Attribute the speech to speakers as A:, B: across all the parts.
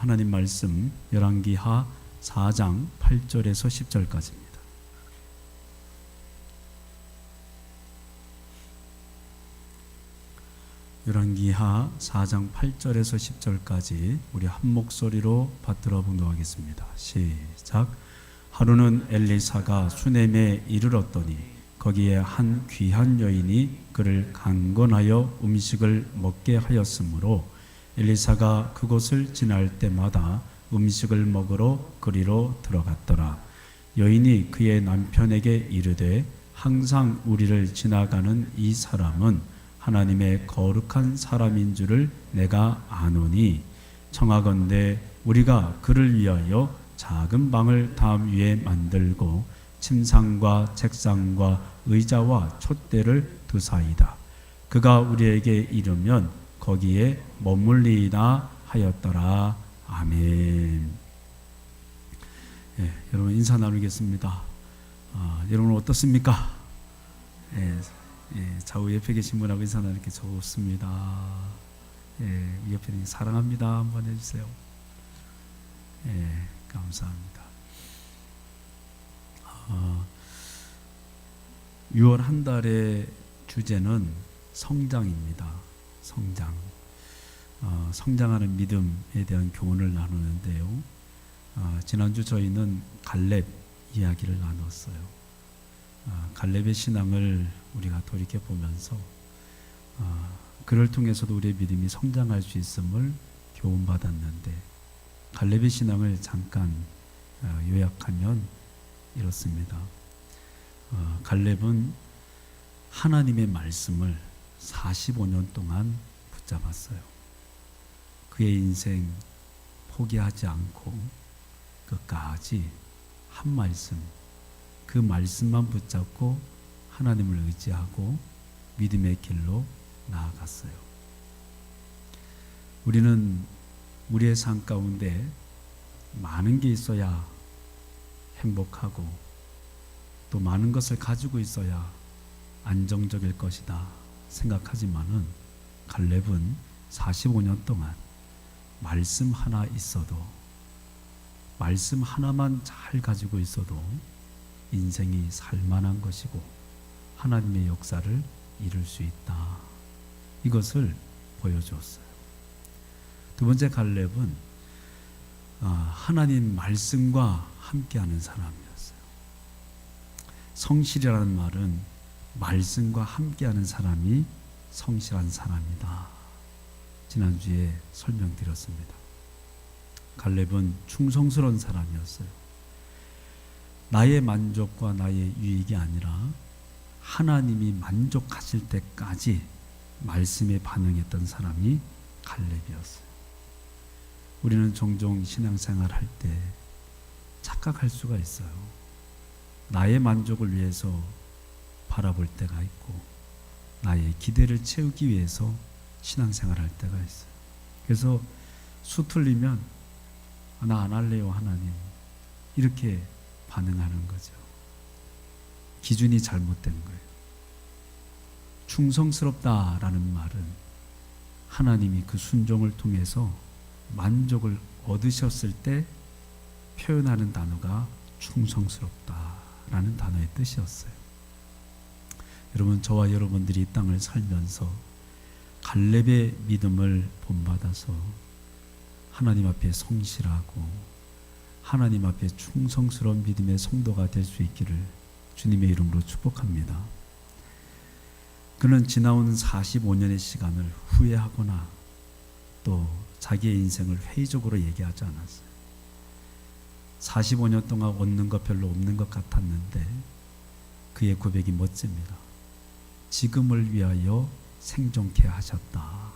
A: 하나님 말씀 열왕기하 4장 8절에서 10절까지입니다. 열왕기하 4장 8절에서 10절까지 우리 한 목소리로 받들어 봉독하겠습니다. 시작. 하루는 엘리사가 수넴에 이르렀더니 거기에 한 귀한 여인이 그를 강건하여 음식을 먹게 하였으므로 엘리사가 그곳을 지날 때마다 음식을 먹으러 그리로 들어갔더라. 여인이 그의 남편에게 이르되 항상 우리를 지나가는 이 사람은 하나님의 거룩한 사람인 줄을 내가 아노니 청하건대 우리가 그를 위하여 작은 방을 담 위에 만들고 침상과 책상과 의자와 촛대를 두사이다. 그가 우리에게 이르면 거기에 머물리이다 하였더라. 아멘. 여러분 인사 나누겠습니다. 여러분 어떻습니까? 좌우 옆에 계신 분하고 인사 나누기 좋습니다. 옆에 사랑합니다 한번 해주세요. 감사합니다. 6월 한 달의 주제는 성장입니다. 성장. 성장하는 믿음에 대한 교훈을 나누는데요. 지난주 저희는 갈렙 이야기를 나눴어요. 갈렙의 신앙을 우리가 돌이켜 보면서 그를 통해서도 우리의 믿음이 성장할 수 있음을 교훈받았는데 갈렙의 신앙을 잠깐 요약하면 이렇습니다. 갈렙은 하나님의 말씀을 45년 동안 붙잡았어요. 그의 인생 포기하지 않고 끝까지 한 말씀, 그 말씀만 붙잡고 하나님을 의지하고 믿음의 길로 나아갔어요. 우리는 우리의 삶 가운데 많은 게 있어야 행복하고 또 많은 것을 가지고 있어야 안정적일 것이다 생각하지만은 갈렙은 45년 동안 말씀 하나 있어도 말씀 하나만 잘 가지고 있어도 인생이 살만한 것이고 하나님의 역사를 이룰 수 있다. 이것을 보여주었어요. 두 번째 갈렙은 하나님 말씀과 함께하는 사람이었어요. 성실이라는 말은 말씀과 함께하는 사람이 성실한 사람이다. 지난주에 설명드렸습니다. 갈렙은 충성스러운 사람이었어요. 나의 만족과 나의 유익이 아니라 하나님이 만족하실 때까지 말씀에 반응했던 사람이 갈렙이었어요. 우리는 종종 신앙생활 할 때 착각할 수가 있어요. 나의 만족을 위해서 바라볼 때가 있고 나의 기대를 채우기 위해서 신앙생활 할 때가 있어요. 그래서 수 틀리면 나 안 할래요 하나님 이렇게 반응하는 거죠. 기준이 잘못된 거예요. 충성스럽다라는 말은 하나님이 그 순종을 통해서 만족을 얻으셨을 때 표현하는 단어가 충성스럽다라는 단어의 뜻이었어요. 여러분 저와 여러분들이 이 땅을 살면서 갈렙의 믿음을 본받아서 하나님 앞에 성실하고 하나님 앞에 충성스러운 믿음의 성도가 될 수 있기를 주님의 이름으로 축복합니다. 그는 지나온 45년의 시간을 후회하거나 또 자기의 인생을 회의적으로 얘기하지 않았어요. 45년 동안 얻는 것 별로 없는 것 같았는데 그의 고백이 멋집니다. 지금을 위하여 생존케 하셨다.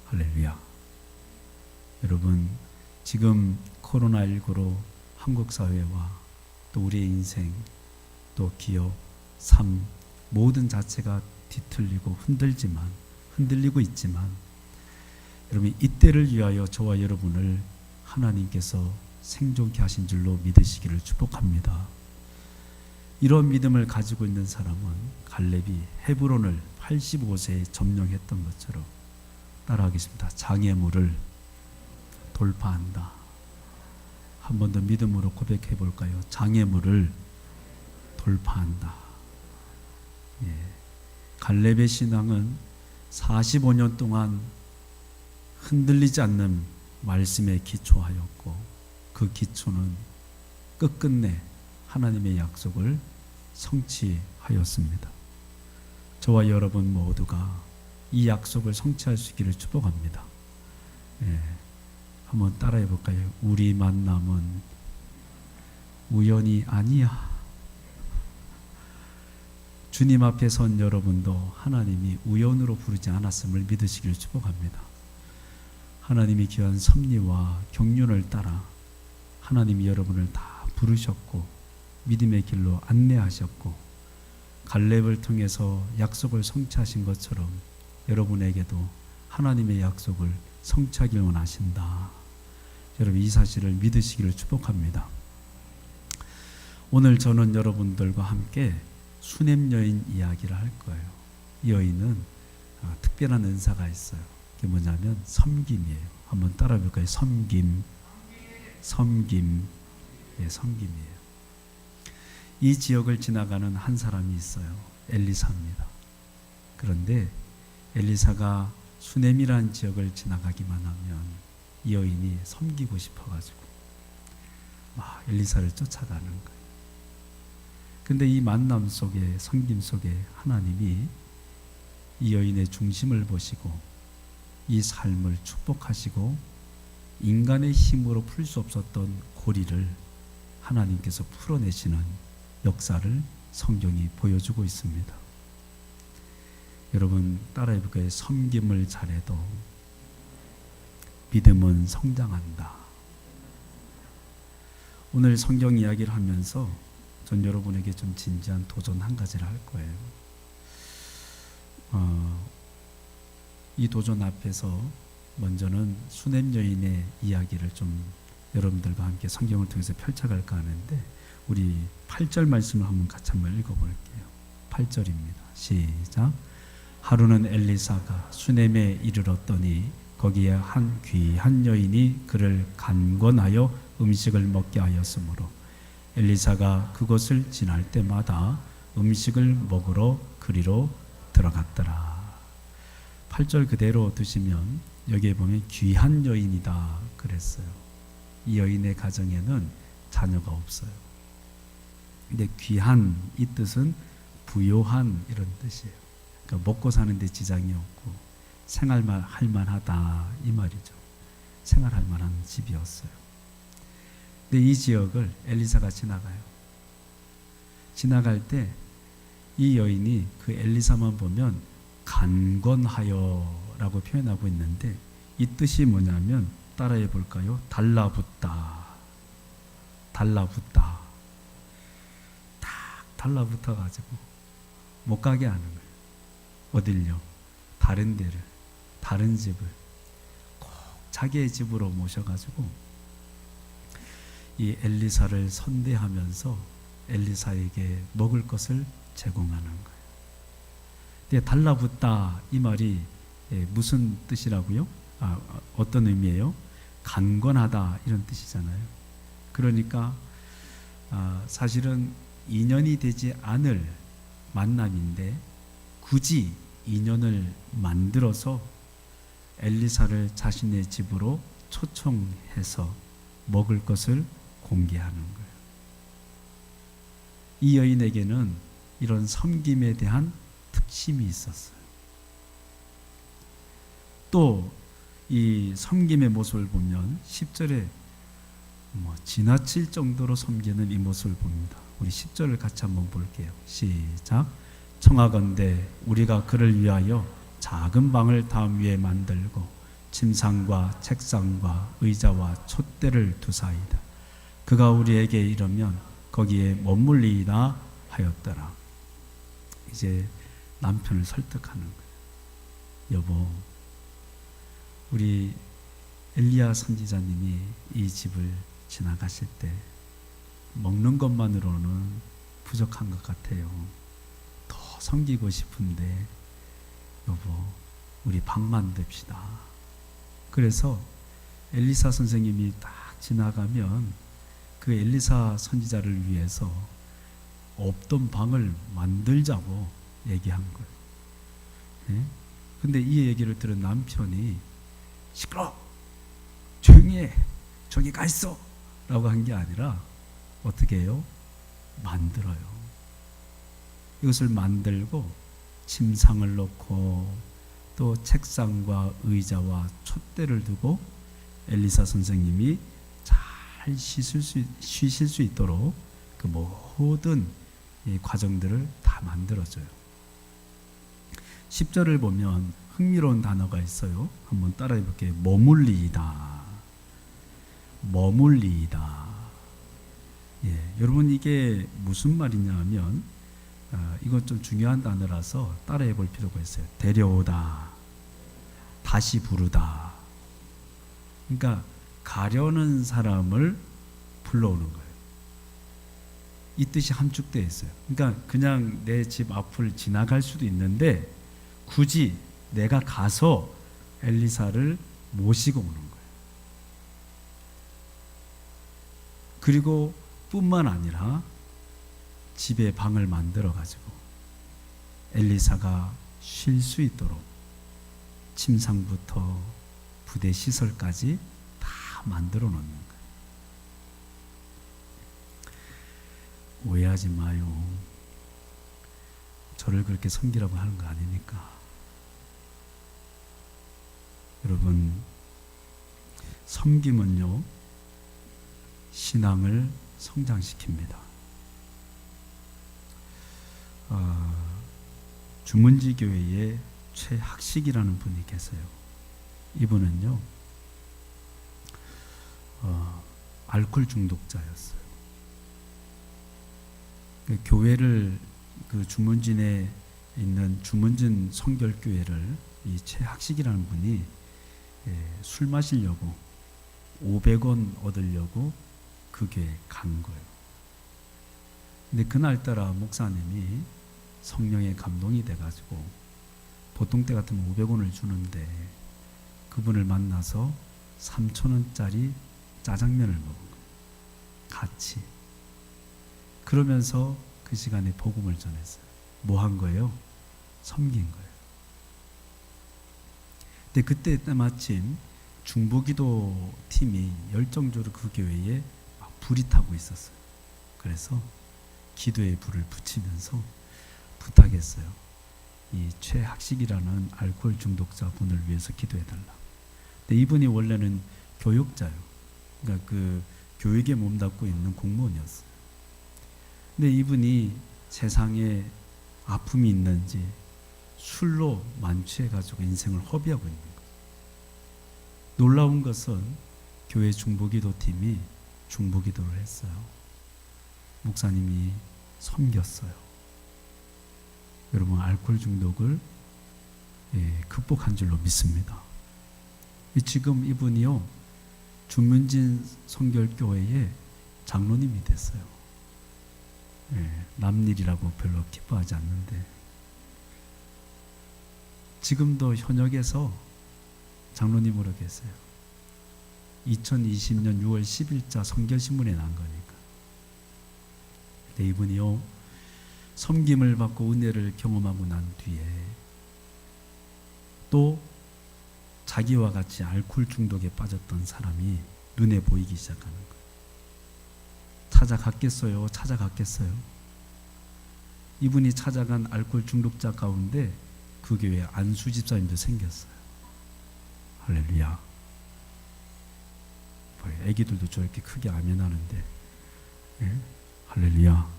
A: 할렐루야. 여러분 지금 코로나19로 한국 사회와 또 우리의 인생 또 기업, 삶 모든 자체가 뒤틀리고 흔들리고 있지만 여러분 이때를 위하여 저와 여러분을 하나님께서 생존케 하신 줄로 믿으시기를 축복합니다. 이런 믿음을 가지고 있는 사람은 갈렙이 헤브론을 85세에 점령했던 것처럼 따라하겠습니다. 장애물을 돌파한다. 한 번 더 믿음으로 고백해 볼까요? 장애물을 돌파한다. 예. 갈렙의 신앙은 45년 동안 흔들리지 않는 말씀에 기초하였고, 그 기초는 끝끝내 하나님의 약속을 성취하였습니다. 저와 여러분 모두가 이 약속을 성취할 수 있기를 축복합니다. 예. 한번 따라해 볼까요? 우리 만남은 우연이 아니야. 주님 앞에 선 여러분도 하나님이 우연으로 부르지 않았음을 믿으시기를 축복합니다. 하나님이 귀한 섭리와 경륜을 따라 하나님이 여러분을 다 부르셨고 믿음의 길로 안내하셨고, 갈렙을 통해서 약속을 성취하신 것처럼 여러분에게도 하나님의 약속을 성취하길 원하신다. 여러분, 이 사실을 믿으시기를 축복합니다. 오늘 저는 여러분들과 함께 수냄 여인 이야기를 할 거예요. 이 여인은 특별한 은사가 있어요. 그게 뭐냐면 섬김이에요. 한번 따라 볼까요? 섬김. 예, 섬김이에요. 이 지역을 지나가는 한 사람이 있어요. 엘리사입니다. 그런데 엘리사가 수냄이라는 지역을 지나가기만 하면 이 여인이 섬기고 싶어가지고 막 엘리사를 쫓아가는 거예요. 근데 이 만남 속에, 섬김 속에 하나님이 이 여인의 중심을 보시고 이 삶을 축복하시고 인간의 힘으로 풀 수 없었던 고리를 하나님께서 풀어내시는 역사를 성경이 보여주고 있습니다. 여러분 따라해 볼까요? 섬김을 잘해도 믿음은 성장한다. 오늘 성경 이야기를 하면서 전 여러분에게 좀 진지한 도전 한 가지를 할 거예요. 이 도전 앞에서 먼저는 수냄 여인의 이야기를 좀 여러분들과 함께 성경을 통해서 펼쳐갈까 하는데, 우리 8절 말씀을 같이 한번 읽어볼게요. 8절입니다. 시작. 하루는 엘리사가 수냄에 이르렀더니 거기에 한 귀한 여인이 그를 간권하여 음식을 먹게 하였으므로 엘리사가 그곳을 지날 때마다 음식을 먹으러 그리로 들어갔더라. 8절 그대로 두시면 여기에 보면 귀한 여인이다 그랬어요. 이 여인의 가정에는 자녀가 없어요. 근데 귀한 이 뜻은 부요한 이런 뜻이에요. 그러니까 먹고 사는데 지장이 없고 생활만 할 만하다 이 말이죠. 생활할 만한 집이었어요. 근데 이 지역을 엘리사가 지나가요. 지나갈 때 이 여인이 그 엘리사만 보면 간권하여 라고 표현하고 있는데, 이 뜻이 뭐냐면 따라해 볼까요? 달라붙다. 달라붙다. 딱 달라붙어 가지고 못 가게 하는 거예요. 어딜요? 다른 데를, 다른 집을 꼭 자기의 집으로 모셔가지고 이 엘리사를 선대하면서 엘리사에게 먹을 것을 제공하는 거예요. 근데 달라붙다 이 말이 무슨 뜻이라고요? 어떤 의미예요? 강권하다 이런 뜻이잖아요. 그러니까 사실은 인연이 되지 않을 만남인데 굳이 인연을 만들어서 엘리사를 자신의 집으로 초청해서 먹을 것을 공개하는 거예요. 이 여인에게는 이런 섬김에 대한 특심이 있었어요. 또 이 섬김의 모습을 보면 10절에 지나칠 정도로 섬기는 이 모습을 봅니다. 우리 10절을 같이 한번 볼게요. 시작. 청하건대 우리가 그를 위하여 작은 방을 담 위에 만들고 침상과 책상과 의자와 촛대를 두사이다. 그가 우리에게 이르면 거기에 머물리이다 하였더라. 이제 남편을 설득하는 거예요. 여보, 우리 엘리야 선지자님이 이 집을 지나가실 때 먹는 것만으로는 부족한 것 같아요. 더 섬기고 싶은데 여보, 우리 방 만듭시다. 그래서 엘리사 선생님이 딱 지나가면 그 엘리사 선지자를 위해서 없던 방을 만들자고 얘기한 거예요. 예? 근데 이 얘기를 들은 남편이 시끄러! 조용히 해! 저기 가 있어! 라고 한 게 아니라 어떻게 해요? 만들어요. 이것을 만들고 침상을 놓고 또 책상과 의자와 촛대를 두고 엘리사 선생님이 잘 쉬실 수 있도록 그 모든 이 과정들을 다 만들어줘요. 10절을 보면 흥미로운 단어가 있어요. 한번 따라해 볼게요. 머물리이다. 머물리이다. 예, 여러분 이게 무슨 말이냐 하면 이건 좀 중요한 단어라서 따라해 볼 필요가 있어요. 데려오다. 다시 부르다. 그러니까 가려는 사람을 불러오는 거예요. 이 뜻이 함축되어 있어요. 그러니까 그냥 내 집 앞을 지나갈 수도 있는데 굳이 내가 가서 엘리사를 모시고 오는 거예요. 그리고 뿐만 아니라 집에 방을 만들어 가지고 엘리사가 쉴 수 있도록 침상부터 부대 시설까지 다 만들어 놓는 거예요. 오해하지 마요. 저를 그렇게 섬기라고 하는 거 아니니까. 여러분, 섬김은요, 신앙을 성장시킵니다. 주문지 교회에 최학식이라는 분이 계세요. 이분은요, 알코올 중독자였어요. 그 교회를 그 주문진에 있는 주문진 성결교회를 이 최학식이라는 분이 술 마시려고 500원 얻으려고 그 교회에 간 거예요. 근데 그날따라 목사님이 성령의 감동이 돼가지고 보통 때 같으면 500원을 주는데 그분을 만나서 3,000원짜리 짜장면을 먹은 거예요. 같이. 그러면서 그 시간에 복음을 전했어요. 뭐 한 거예요? 섬긴 거예요. 근데 그때 때마침 중보기도 팀이 열정적으로 그 교회에 막 불이 타고 있었어요. 그래서 기도에 불을 붙이면서 부탁했어요. 이 최학식이라는 알코올 중독자 분을 위해서 기도해달라. 근데 이분이 원래는 교육자예요. 그러니까 그 교육에 몸담고 있는 공무원이었어요. 근데 이분이 세상에 아픔이 있는지 술로 만취해가지고 인생을 허비하고 있는 거예요. 놀라운 것은 교회 중보기도팀이 중보기도를 했어요. 목사님이 섬겼어요. 여러분, 알코올 중독을 극복한 줄로 믿습니다. 지금 이분이요, 주문진 성결교회의 장로님이 됐어요. 남일이라고 별로 기뻐하지 않는데 지금도 현역에서 장로님으로 계세요. 2020년 6월 10일자 성결신문에 난 거니까. 근데 이분이요, 섬김을 받고 은혜를 경험하고 난 뒤에 또 자기와 같이 알코올 중독에 빠졌던 사람이 눈에 보이기 시작하는 거예요. 찾아갔겠어요? 찾아갔겠어요? 이분이 찾아간 알코올 중독자 가운데 그 교회에 안수 집사님도 생겼어요. 할렐루야. 애기들도 저렇게 크게 아멘하는데, 예? 할렐루야.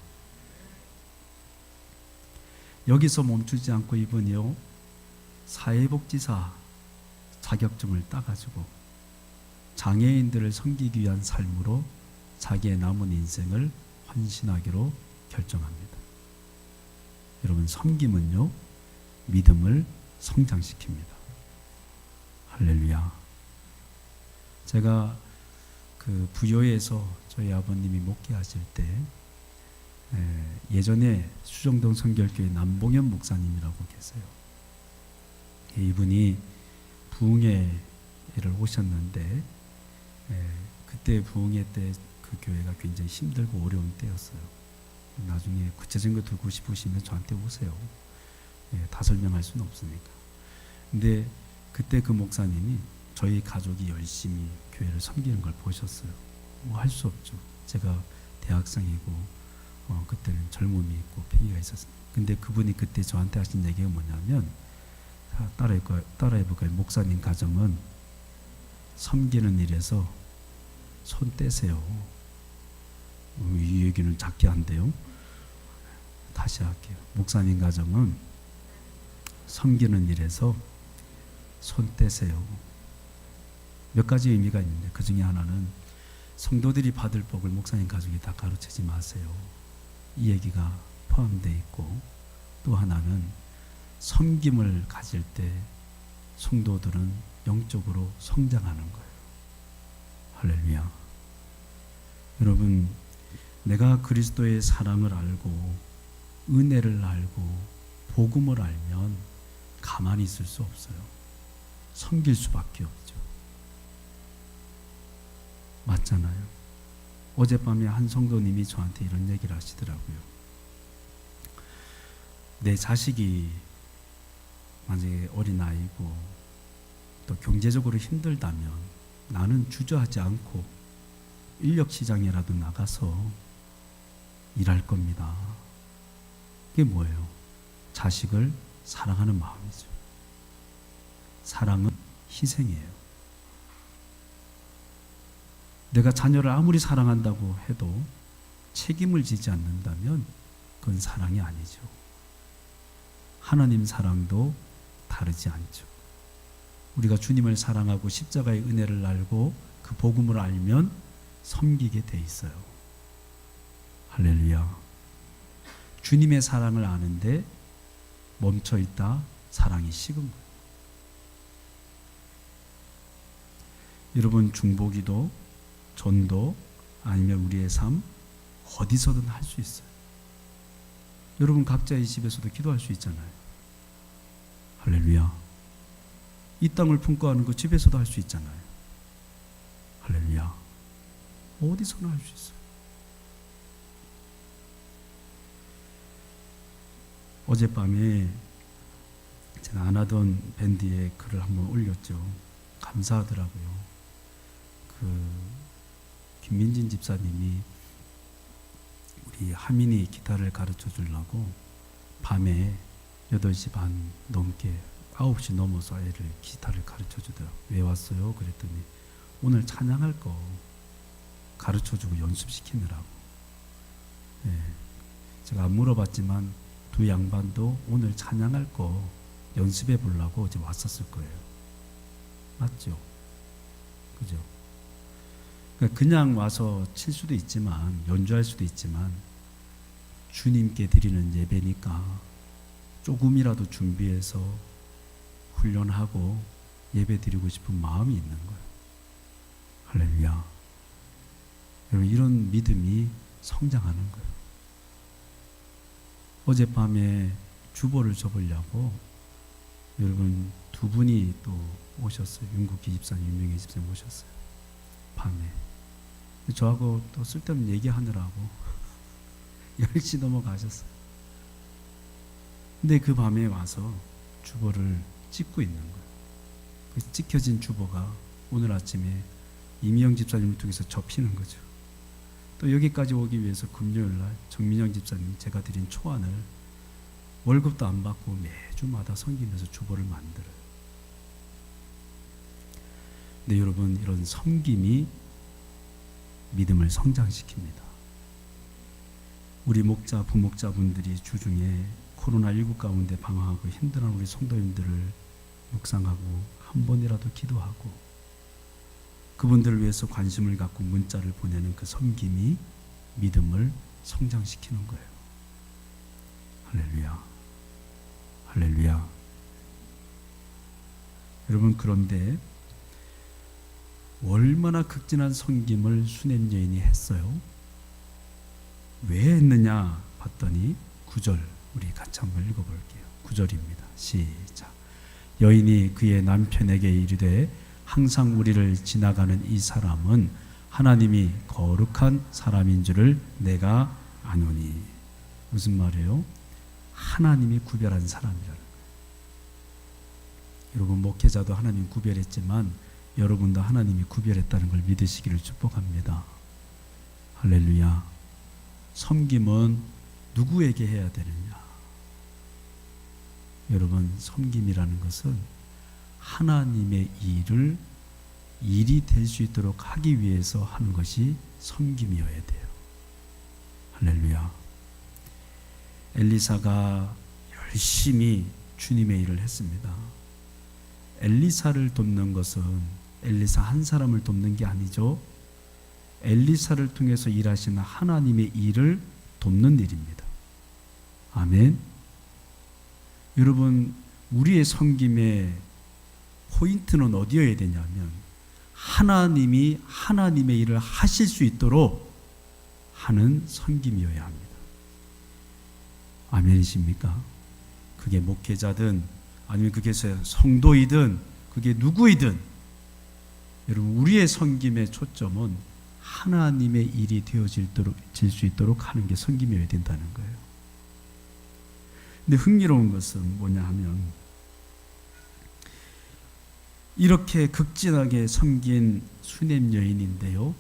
A: 여기서 멈추지 않고 이분이요, 사회복지사 자격증을 따가지고 장애인들을 섬기기 위한 삶으로 자기의 남은 인생을 헌신하기로 결정합니다. 여러분, 섬김은요, 믿음을 성장시킵니다. 할렐루야. 제가 그 부여에서 저희 아버님이 목회하실 때 예전에 수정동 성결교회 남봉현 목사님이라고 계세요. 이분이 부흥회를 오셨는데 그때 부흥회 때 그 교회가 굉장히 힘들고 어려운 때였어요. 나중에 구체적인 거 듣고 싶으시면 저한테 오세요. 다 설명할 수는 없으니까. 근데 그때 그 목사님이 저희 가족이 열심히 교회를 섬기는 걸 보셨어요. 뭐 할 수 없죠. 제가 대학생이고 그때는 젊음이 있고 패기가 있었어요. 근데 그분이 그때 저한테 하신 얘기가 뭐냐면, 따라해볼까요? 목사님 가정은 섬기는 일에서 손 떼세요. 이 얘기는 작게 한대요. 다시 할게요. 목사님 가정은 섬기는 일에서 손 떼세요. 몇 가지 의미가 있는데 그 중에 하나는 성도들이 받을 복을 목사님 가족이 다 가로채지 마세요. 이 얘기가 포함되어 있고, 또 하나는 섬김을 가질 때 성도들은 영적으로 성장하는 거예요. 할렐루야. 여러분, 내가 그리스도의 사랑을 알고 은혜를 알고 복음을 알면 가만히 있을 수 없어요. 섬길 수밖에 없죠. 맞잖아요. 어젯밤에 한 성도님이 저한테 이런 얘기를 하시더라고요. 내 자식이 만약에 어린아이고 또 경제적으로 힘들다면 나는 주저하지 않고 인력시장이라도 나가서 일할 겁니다. 그게 뭐예요? 자식을 사랑하는 마음이죠. 사랑은 희생이에요. 내가 자녀를 아무리 사랑한다고 해도 책임을 지지 않는다면 그건 사랑이 아니죠. 하나님 사랑도 다르지 않죠. 우리가 주님을 사랑하고 십자가의 은혜를 알고 그 복음을 알면 섬기게 돼 있어요. 할렐루야. 주님의 사랑을 아는데 멈춰 있다 사랑이 식은 거예요. 여러분, 중보기도, 전도, 아니면 우리의 삶 어디서든 할 수 있어요. 여러분 각자의 집에서도 기도할 수 있잖아요. 할렐루야. 이 땅을 품고 하는 거 집에서도 할 수 있잖아요. 할렐루야. 어디서나 할 수 있어요. 어젯밤에 제가 안 하던 밴드에 글을 한번 올렸죠. 감사하더라고요. 김민진 집사님이 우리 하민이 기타를 가르쳐 주려고 밤에 8시 반 넘게 9시 넘어서 애를 기타를 가르쳐 주더라고요. 왜 왔어요? 그랬더니 오늘 찬양할 거 가르쳐 주고 연습시키느라고. 제가 안 물어봤지만 두 양반도 오늘 찬양할 거 연습해 보려고 이제 왔었을 거예요. 맞죠? 그죠? 그냥 와서 칠 수도 있지만, 연주할 수도 있지만, 주님께 드리는 예배니까 조금이라도 준비해서 훈련하고 예배 드리고 싶은 마음이 있는 거예요. 할렐루야. 여러분, 이런 믿음이 성장하는 거예요. 어젯밤에 주보를 접으려고 여러분 두 분이 또 오셨어요. 윤국기 집사님, 윤명희 집사님 오셨어요. 밤에. 저하고 또 쓸데없는 얘기하느라고 10시 넘어가셨어요. 근데 그 밤에 와서 주보를 찍고 있는 거예요. 그 찍혀진 주보가 오늘 아침에 이미영 집사님을 통해서 접히는 거죠. 또 여기까지 오기 위해서 금요일날 정민영 집사님 제가 드린 초안을 월급도 안 받고 매주마다 섬기면서 주보를 만들어요. 근데 여러분, 이런 섬김이 믿음을 성장시킵니다. 우리 목자, 부목자분들이 주중에 코로나19 가운데 방황하고 힘들어하는 우리 성도님들을 묵상하고 한 번이라도 기도하고 그분들을 위해서 관심을 갖고 문자를 보내는 그 섬김이 믿음을 성장시키는 거예요. 할렐루야. 할렐루야. 여러분, 그런데 얼마나 극진한 섬김을 수냄 여인이 했어요? 왜 했느냐 봤더니 9절 우리 같이 한번 읽어볼게요. 9절입니다. 시작. 여인이 그의 남편에게 이르되 항상 우리를 지나가는 이 사람은 하나님이 거룩한 사람인 줄을 내가 아노니. 무슨 말이에요? 하나님이 구별한 사람이라는 거예요. 여러분, 목회자도 하나님 구별했지만 여러분도 하나님이 구별했다는 걸 믿으시기를 축복합니다. 할렐루야. 섬김은 누구에게 해야 되느냐? 여러분, 섬김이라는 것은 하나님의 일이 될 수 있도록 하기 위해서 하는 것이 섬김이어야 돼요. 할렐루야. 엘리사가 열심히 주님의 일을 했습니다. 엘리사를 돕는 것은 엘리사 한 사람을 돕는 게 아니죠. 엘리사를 통해서 일하시는 하나님의 일을 돕는 일입니다. 아멘. 여러분, 우리의 섬김의 포인트는 어디여야 되냐면 하나님이 하나님의 일을 하실 수 있도록 하는 섬김이어야 합니다. 아멘이십니까? 그게 목회자든 아니면 그게 성도이든 그게 누구이든 여러분, 우리의 섬김의 초점은 하나님의 일이 되어질 수 있도록 하는 게 섬김이어야 된다는 거예요. 근데 흥미로운 것은 뭐냐 하면 이렇게 극진하게 섬긴 수넴 여인인데요,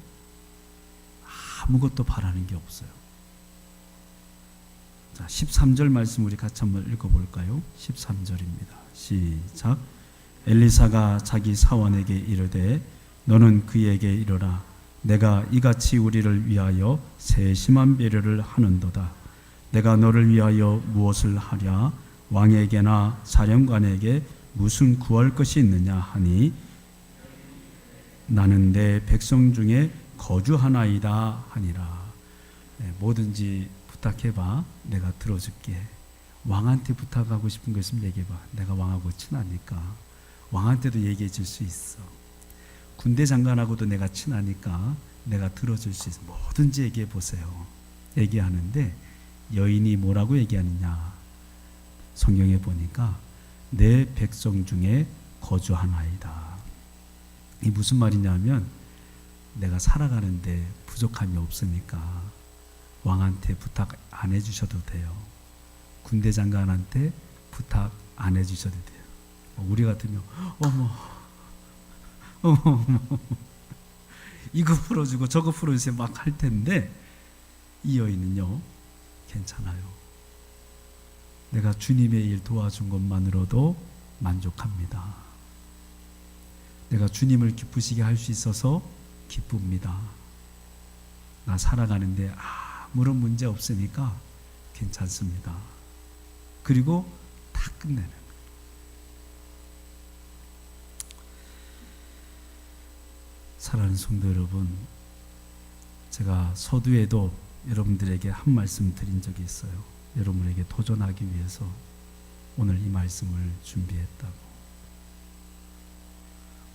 A: 아무것도 바라는 게 없어요. 자, 13절 말씀 우리 같이 한번 읽어볼까요? 13절입니다. 시작. 엘리사가 자기 사원에게 이르되 너는 그에게 이르라. 내가 이같이 우리를 위하여 세심한 배려를 하는도다. 내가 너를 위하여 무엇을 하랴? 왕에게나 사령관에게 무슨 구할 것이 있느냐 하니 나는 내 백성 중에 거주하나이다 하니라. 뭐든지 부탁해봐. 내가 들어줄게. 왕한테 부탁하고 싶은 거 있으면 얘기해봐. 내가 왕하고 친하니까 왕한테도 얘기해 줄 수 있어. 군대 장관하고도 내가 친하니까 내가 들어줄 수 있어. 뭐든지 얘기해 보세요. 얘기하는데 여인이 뭐라고 얘기하느냐? 성경에 보니까 내 백성 중에 거주하나이다. 이 무슨 말이냐면 내가 살아가는데 부족함이 없으니까 왕한테 부탁 안 해주셔도 돼요. 군대 장관한테 부탁 안 해주셔도 돼요. 우리 같으면 어머 이거 풀어주고 저거 풀어주세요 막 할 텐데 이 여인은요 괜찮아요. 내가 주님의 일 도와준 것만으로도 만족합니다. 내가 주님을 기쁘시게 할 수 있어서 기쁩니다. 나 살아가는데 아무런 문제 없으니까 괜찮습니다. 그리고 다 끝내는 거예요. 사랑하는 성도 여러분, 제가 서두에도 여러분들에게 한 말씀 드린 적이 있어요. 여러분에게 도전하기 위해서 오늘 이 말씀을 준비했다고.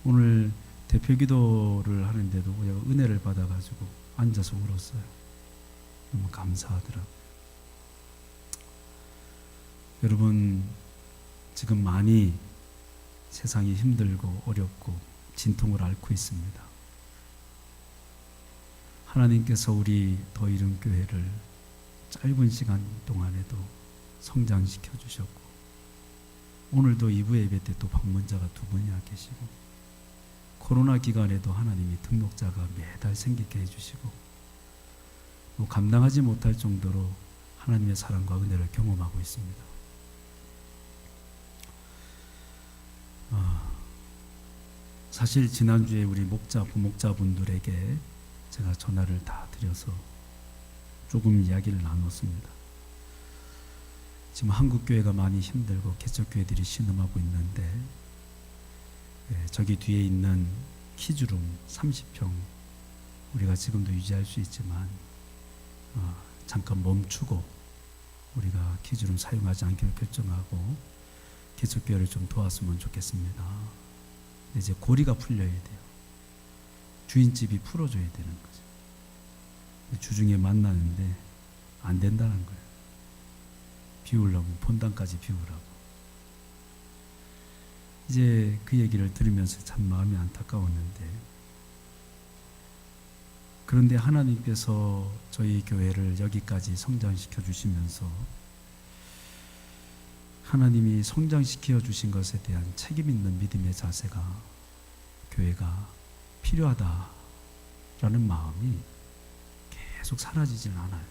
A: 오늘 대표 기도를 하는데도 제가 은혜를 받아가지고 앉아서 울었어요. 너무 감사하더라고요. 여러분, 지금 많이 세상이 힘들고 어렵고 진통을 앓고 있습니다. 하나님께서 우리 더 이룬 교회를 짧은 시간 동안에도 성장시켜 주셨고 오늘도 2부 예배 때 또 방문자가 2분이나 계시고 코로나 기간에도 하나님이 등록자가 매달 생기게 해주시고 뭐 감당하지 못할 정도로 하나님의 사랑과 은혜를 경험하고 있습니다. 사실 지난주에 우리 부목자분들에게 제가 전화를 다 드려서 조금 이야기를 나눴습니다. 지금 한국교회가 많이 힘들고 개척교회들이 신음하고 있는데 저기 뒤에 있는 키즈룸 30평 우리가 지금도 유지할 수 있지만 잠깐 멈추고 우리가 키즈룸 사용하지 않기로 결정하고 개척교회를 좀 도왔으면 좋겠습니다. 이제 고리가 풀려야 돼요. 주인집이 풀어줘야 되는 거죠. 주중에 만나는데 안 된다는 거예요. 비우려고 본당까지 비우라고. 이제 그 얘기를 들으면서 참 마음이 안타까웠는데, 그런데 하나님께서 저희 교회를 여기까지 성장시켜 주시면서 하나님이 성장시켜 주신 것에 대한 책임 있는 믿음의 자세가 교회가 필요하다라는 마음이 계속 사라지질 않아요.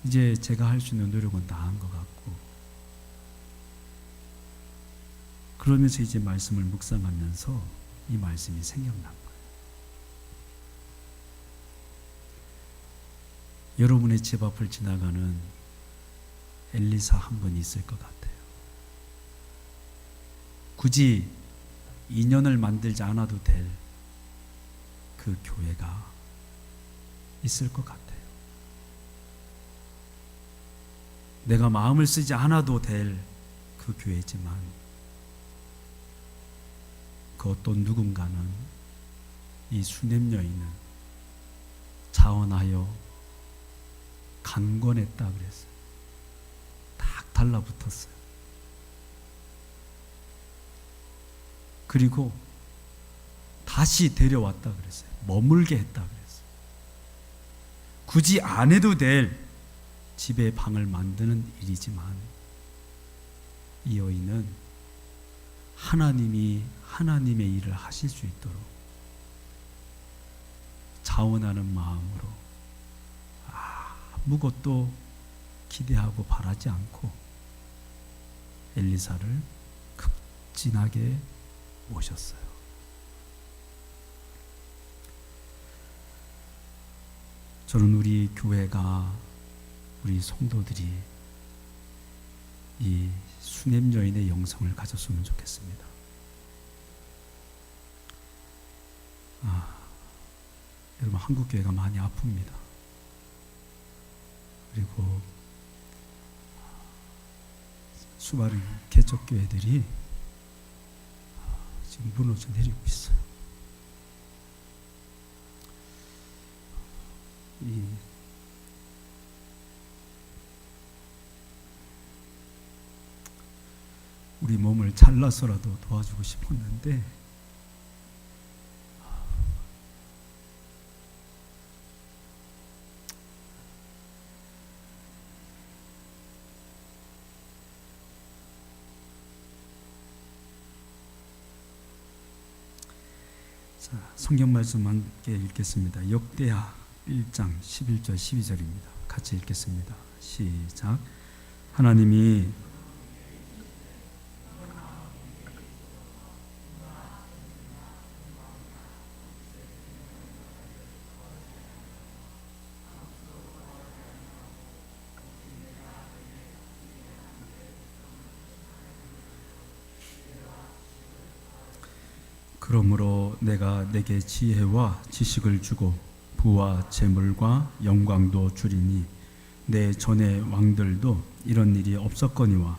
A: 이제 제가 할 수 있는 노력은 다 한 것 같고, 그러면서 이제 말씀을 묵상하면서 이 말씀이 생각난 거예요. 여러분의 집 앞을 지나가는 엘리사 한 분이 있을 것 같아요. 굳이 인연을 만들지 않아도 될 그 교회가 있을 것 같아요. 내가 마음을 쓰지 않아도 될 그 교회지만 그 어떤 누군가는 이 수냄 여인은 자원하여 강권했다 그랬어요. 딱 달라붙었어요. 그리고 다시 데려왔다 그랬어요. 머물게 했다 그랬어요. 굳이 안 해도 될 집에 방을 만드는 일이지만 이 여인은 하나님이 하나님의 일을 하실 수 있도록 자원하는 마음으로 아무것도 기대하고 바라지 않고 엘리사를 극진하게 모셨어요. 저는 우리 교회가, 우리 성도들이 이 수냄 여인의 영성을 가졌으면 좋겠습니다. 여러분, 한국 교회가 많이 아픕니다. 그리고 수많은 개척 교회들이 지금 무너져 내리고 있어요. 우리 몸을 잘라서라도 도와주고 싶었는데 자, 성경 말씀 함께 읽겠습니다. 역대하 1장 11절 12절입니다. 같이 읽겠습니다. 시작. 하나님이 그러므로 내가 내게 지혜와 지식을 주고 부와 재물과 영광도 주리니 내 전의 왕들도 이런 일이 없었거니와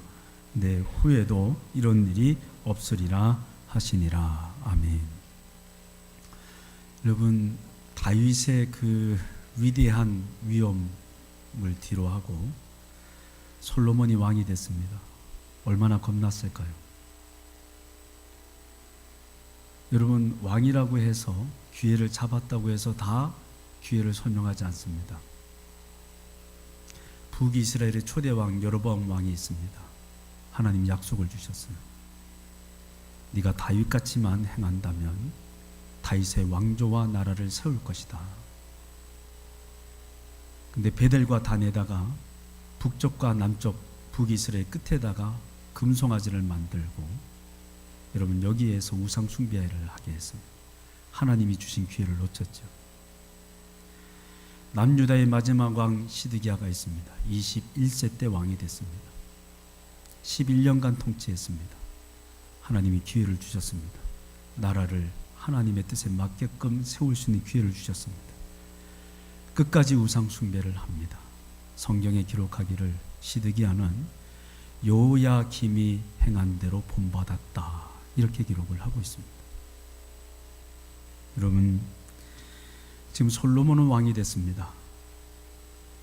A: 내 후에도 이런 일이 없으리라 하시니라. 아멘. 여러분, 다윗의 그 위대한 위엄을 뒤로 하고 솔로몬이 왕이 됐습니다. 얼마나 겁났을까요? 여러분, 왕이라고 해서 기회를 잡았다고 해서 다 기회를 설명하지 않습니다. 북이스라엘의 초대 왕 여로보암 왕이 있습니다. 하나님 약속을 주셨어요. 네가 다윗같이만 행한다면 다윗의 왕조와 나라를 세울 것이다. 근데 베델과 단에다가 북쪽과 남쪽 북이스라엘 끝에다가 금송아지를 만들고 여러분, 여기에서 우상 숭배를 하게 했습니다. 하나님이 주신 기회를 놓쳤죠. 남유다의 마지막 왕 시드기야가 있습니다. 21세 때 왕이 됐습니다. 11년간 통치했습니다. 하나님이 기회를 주셨습니다. 나라를 하나님의 뜻에 맞게끔 세울 수 있는 기회를 주셨습니다. 끝까지 우상 숭배를 합니다. 성경에 기록하기를 시드기야는 요야김이 행한 대로 본받았다, 이렇게 기록을 하고 있습니다. 여러분, 지금 솔로몬은 왕이 됐습니다.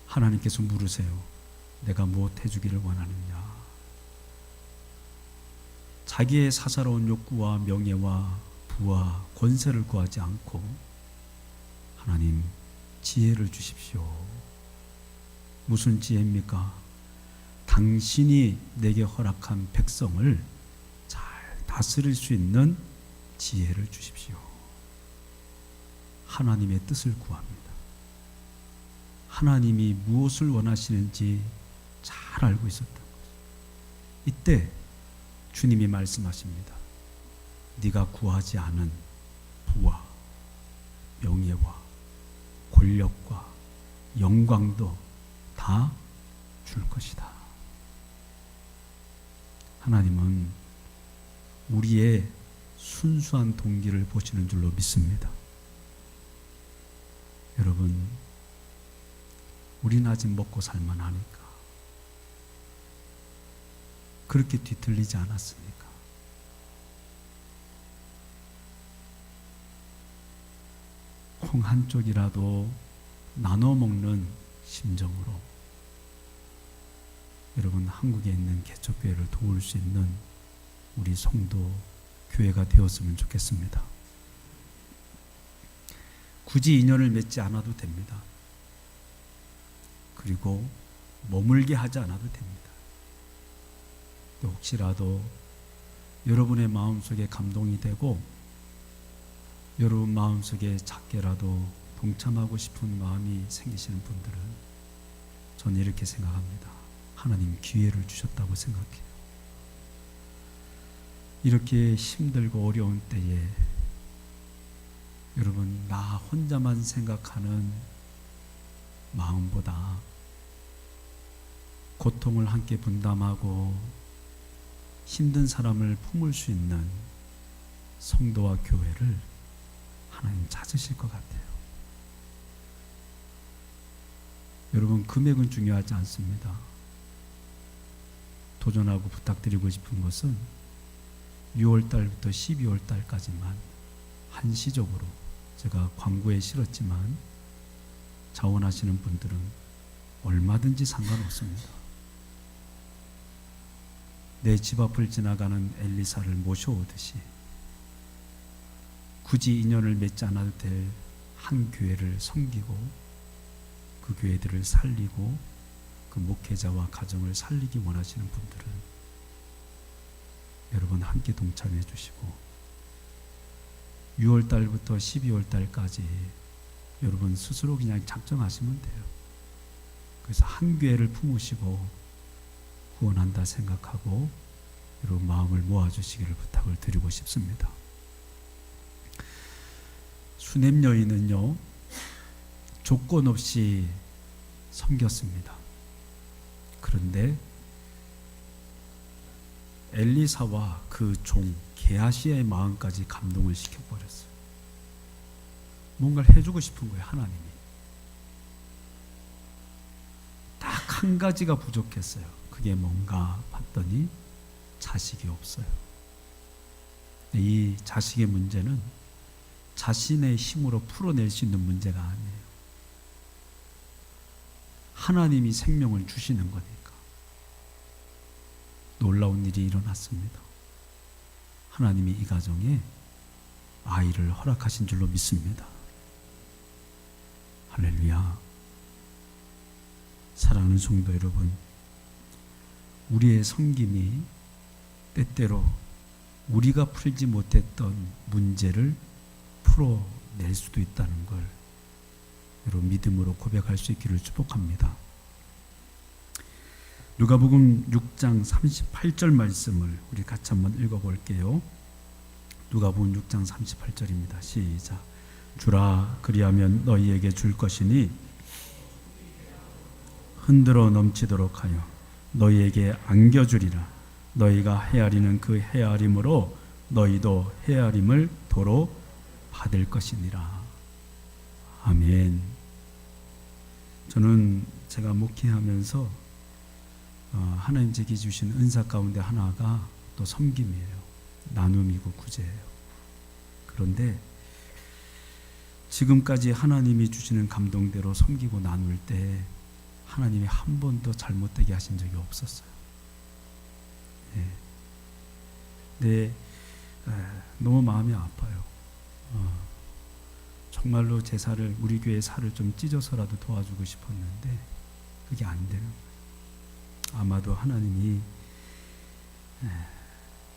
A: 하나님께서 물으세요. 내가 무엇 해주기를 원하느냐? 자기의 사사로운 욕구와 명예와 부와 권세를 구하지 않고 하나님 지혜를 주십시오. 무슨 지혜입니까? 당신이 내게 허락한 백성을 잘 다스릴 수 있는 지혜를 주십시오. 하나님의 뜻을 구합니다. 하나님이 무엇을 원하시는지 잘 알고 있었던 거죠. 이때 주님이 말씀하십니다. 네가 구하지 않은 부와 명예와 권력과 영광도 다 줄 것이다. 하나님은 우리의 순수한 동기를 보시는 줄로 믿습니다. 여러분, 우리는 아직 먹고 살만하니까 그렇게 뒤틀리지 않았습니까? 콩 한 쪽이라도 나눠 먹는 심정으로 여러분, 한국에 있는 개척교회를 도울 수 있는 우리 성도 교회가 되었으면 좋겠습니다. 굳이 인연을 맺지 않아도 됩니다. 그리고 머물게 하지 않아도 됩니다. 혹시라도 여러분의 마음속에 감동이 되고 여러분 마음속에 작게라도 동참하고 싶은 마음이 생기시는 분들은 저는 이렇게 생각합니다. 하나님 기회를 주셨다고 생각해요. 이렇게 힘들고 어려운 때에 여러분, 나 혼자만 생각하는 마음보다 고통을 함께 분담하고 힘든 사람을 품을 수 있는 성도와 교회를 하나님 찾으실 것 같아요. 여러분, 금액은 중요하지 않습니다. 도전하고 부탁드리고 싶은 것은 6월달부터 12월달까지만 한시적으로, 제가 광고에 실었지만 자원하시는 분들은 얼마든지 상관없습니다. 내 집 앞을 지나가는 엘리사를 모셔오듯이 굳이 인연을 맺지 않아도 될 한 교회를 섬기고 그 교회들을 살리고 그 목회자와 가정을 살리기 원하시는 분들은 여러분 함께 동참해 주시고 6월달부터 12월달까지 여러분 스스로 그냥 작정하시면 돼요. 그래서 한 교회를 품으시고 후원한다 생각하고 여러분 마음을 모아주시기를 부탁을 드리고 싶습니다. 수넴 여인은요, 조건 없이 섬겼습니다. 그런데 엘리사와 그 종 게하시의 마음까지 감동을 시켜버렸어요. 뭔가를 해주고 싶은 거예요. 하나님이 딱 한 가지가 부족했어요. 그게 뭔가 봤더니 자식이 없어요. 이 자식의 문제는 자신의 힘으로 풀어낼 수 있는 문제가 아니에요. 하나님이 생명을 주시는 거니까. 놀라운 일이 일어났습니다. 하나님이 이 가정에 아이를 허락하신 줄로 믿습니다. 할렐루야. 사랑하는 성도 여러분, 우리의 섬김이 때때로 우리가 풀지 못했던 문제를 풀어낼 수도 있다는 걸 여러분 믿음으로 고백할 수 있기를 축복합니다. 누가복음 6장 38절 말씀을 우리 같이 한번 읽어볼게요. 누가복음 6장 38절입니다. 시작. 주라, 그리하면 너희에게 줄 것이니 흔들어 넘치도록 하여 너희에게 안겨주리라. 너희가 헤아리는 그 헤아림으로 너희도 헤아림을 도로 받을 것이니라. 아멘. 저는 제가 목회하면서 하나님 제게 주신 은사 가운데 하나가 또 섬김이에요. 나눔이고 구제예요. 그런데 지금까지 하나님이 주시는 감동대로 섬기고 나눌 때 하나님이 한 번도 잘못되게 하신 적이 없었어요. 예. 네, 너무 마음이 아파요. 정말로 제 살을, 우리 교회 살을 좀 찢어서라도 도와주고 싶었는데 그게 안 되는 거예요. 아마도 하나님이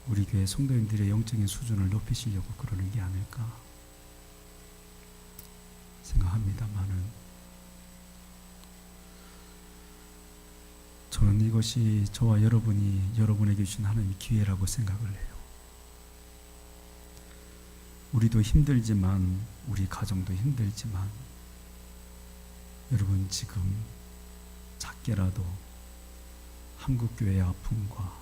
A: 우리 교회 성도님들의 영적인 수준을 높이시려고 그러는 게 아닐까 생각합니다만은, 저는 이것이 저와 여러분이 여러분에게 주신 하나님의 기회라고 생각을 해요. 우리도 힘들지만, 우리 가정도 힘들지만, 여러분 지금 작게라도 한국교회의 아픔과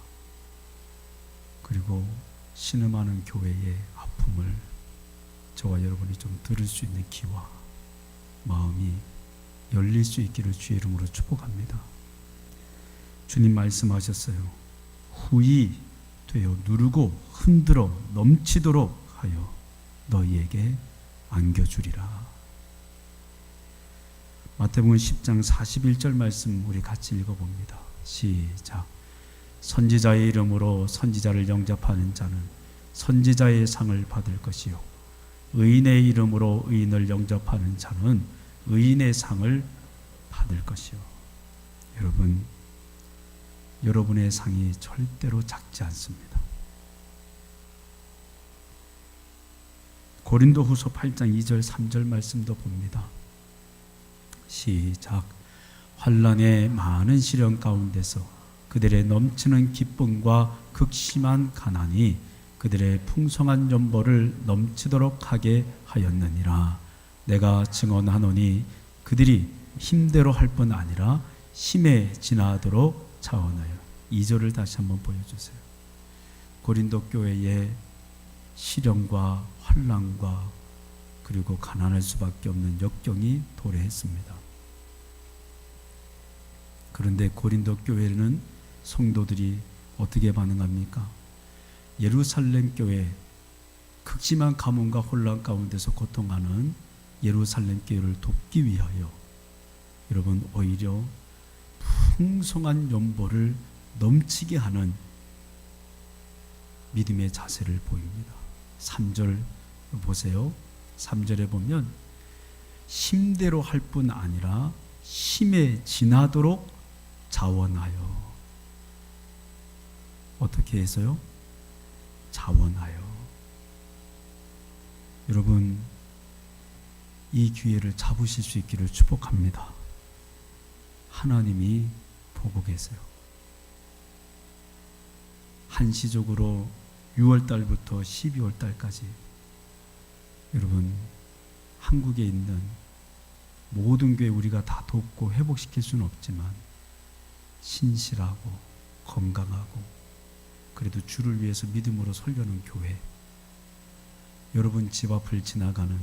A: 그리고 신음하는 교회의 아픔을 저와 여러분이 좀 들을 수 있는 귀와 마음이 열릴 수 있기를 주의 이름으로 축복합니다. 주님 말씀하셨어요. 후히 되어 누르고 흔들어 넘치도록 하여 너희에게 안겨주리라. 마태복음 10장 41절 말씀 우리 같이 읽어봅니다. 시작. 선지자의 이름으로 선지자를 영접하는 자는 선지자의 상을 받을 것이요, 의인의 이름으로 의인을 영접하는 자는 의인의 상을 받을 것이요. 여러분, 여러분의 상이 절대로 작지 않습니다. 고린도후서 8장 2절 3절 말씀도 봅니다. 시작. 환난의 많은 시련 가운데서 그들의 넘치는 기쁨과 극심한 가난이 그들의 풍성한 연보를 넘치도록 하게 하였느니라. 내가 증언하노니 그들이 힘대로 할 뿐 아니라 심에 지나도록 차원하여. 2절을 다시 한번 보여주세요. 고린도 교회의 시련과 환난과 그리고 가난할 수밖에 없는 역경이 도래했습니다. 그런데 고린도 교회는 성도들이 어떻게 반응합니까? 예루살렘 교회, 극심한 가뭄과 혼란 가운데서 고통하는 예루살렘 교회를 돕기 위하여 여러분 오히려 풍성한 연보를 넘치게 하는 믿음의 자세를 보입니다. 3절 보세요. 3절에 보면 심대로 할 뿐 아니라 심에 지나도록 자원하여. 어떻게 해서요? 자원하여. 여러분, 이 기회를 잡으실 수 있기를 축복합니다. 하나님이 보고 계세요. 한시적으로 6월달부터 12월달까지 여러분, 한국에 있는 모든 교회 우리가 다 돕고 회복시킬 수는 없지만 신실하고 건강하고 그래도 주를 위해서 믿음으로 설교하는 교회, 여러분 집 앞을 지나가는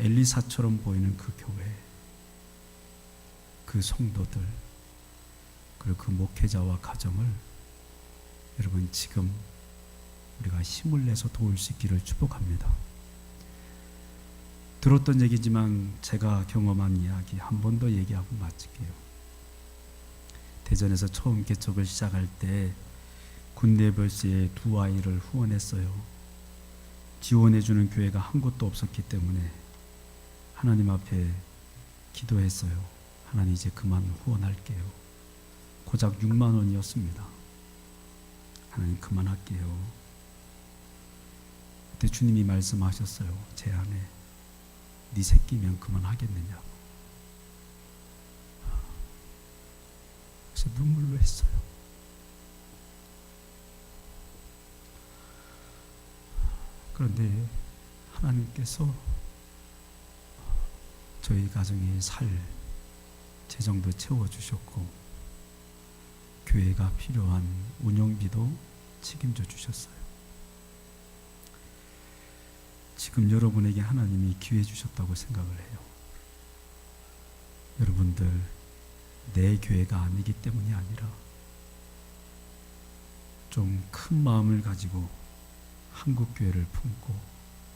A: 엘리사처럼 보이는 그 교회, 그 성도들, 그리고 그 목회자와 가정을 여러분 지금 우리가 힘을 내서 도울 수 있기를 축복합니다. 들었던 얘기지만 제가 경험한 이야기 한 번 더 얘기하고 마칠게요. 대전에서 처음 개척을 시작할 때 군내벌스에 2아이를 후원했어요. 지원해주는 교회가 한 곳도 없었기 때문에 하나님 앞에 기도했어요. 하나님 이제 그만 후원할게요. 고작 6만 원이었습니다. 하나님 그만할게요. 그때 주님이 말씀하셨어요. 제 안에 네 새끼면 그만하겠느냐고. 그래서 눈물로 했어요. 그런데 하나님께서 저희 가정의 살 재정도 채워주셨고 교회가 필요한 운영비도 책임져 주셨어요. 지금 여러분에게 하나님이 기회 주셨다고 생각을 해요. 여러분들 내 교회가 아니기 때문이 아니라 좀 큰 마음을 가지고 한국교회를 품고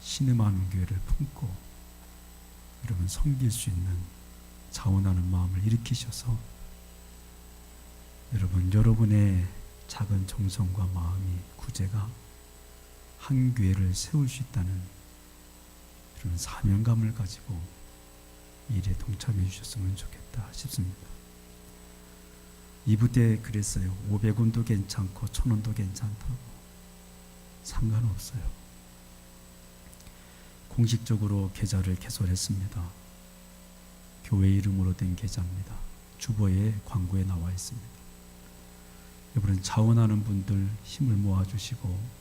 A: 신음하는 교회를 품고 여러분 섬길 수 있는 자원하는 마음을 일으키셔서 여러분 여러분의 작은 정성과 마음이 구제가 한 교회를 세울 수 있다는 그런 사명감을 가지고 이 일에 동참해 주셨으면 좋겠다 싶습니다. 2부 때 그랬어요. 500원도 괜찮고 1000원도 괜찮다고. 상관없어요. 공식적으로 계좌를 개설했습니다. 교회 이름으로 된 계좌입니다. 주보에 광고에 나와 있습니다. 여러분, 자원하는 분들 힘을 모아주시고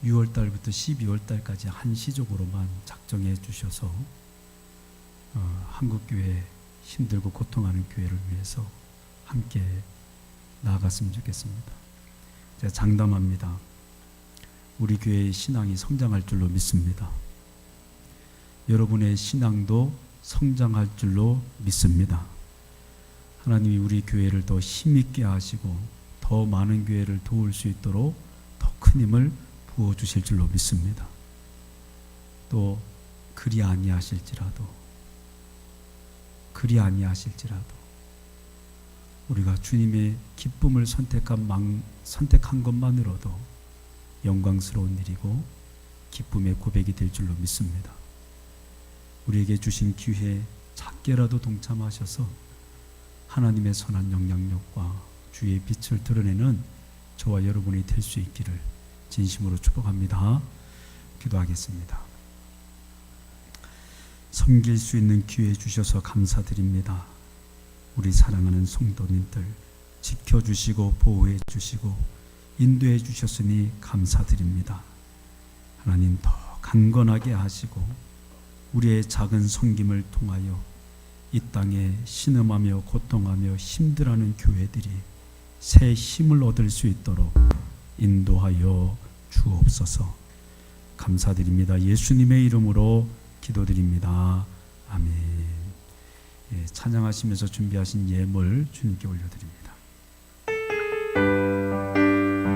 A: 6월달부터 12월달까지 한시적으로만 작정해 주셔서 한국교회, 힘들고 고통하는 교회를 위해서 함께 나아갔으면 좋겠습니다. 제가 장담합니다. 우리 교회의 신앙이 성장할 줄로 믿습니다. 여러분의 신앙도 성장할 줄로 믿습니다. 하나님이 우리 교회를 더 힘있게 하시고 더 많은 교회를 도울 수 있도록 더 큰 힘을 부어주실 줄로 믿습니다. 또 그리 아니하실지라도 우리가 주님의 기쁨을 선택한 것만으로도 영광스러운 일이고 기쁨의 고백이 될 줄로 믿습니다. 우리에게 주신 기회에 작게라도 동참하셔서 하나님의 선한 영향력과 주의 빛을 드러내는 저와 여러분이 될 수 있기를 진심으로 축복합니다. 기도하겠습니다. 섬길 수 있는 기회 주셔서 감사드립니다. 우리 사랑하는 성도님들 지켜주시고 보호해 주시고 인도해 주셨으니 감사드립니다. 하나님, 더 강건하게 하시고 우리의 작은 섬김을 통하여 이 땅에 신음하며 고통하며 힘들어하는 교회들이 새 힘을 얻을 수 있도록 인도하여 주옵소서. 감사드립니다. 예수님의 이름으로 기도드립니다. 아멘. 찬양하시면서 준비하신 예물 주님께 올려드립니다.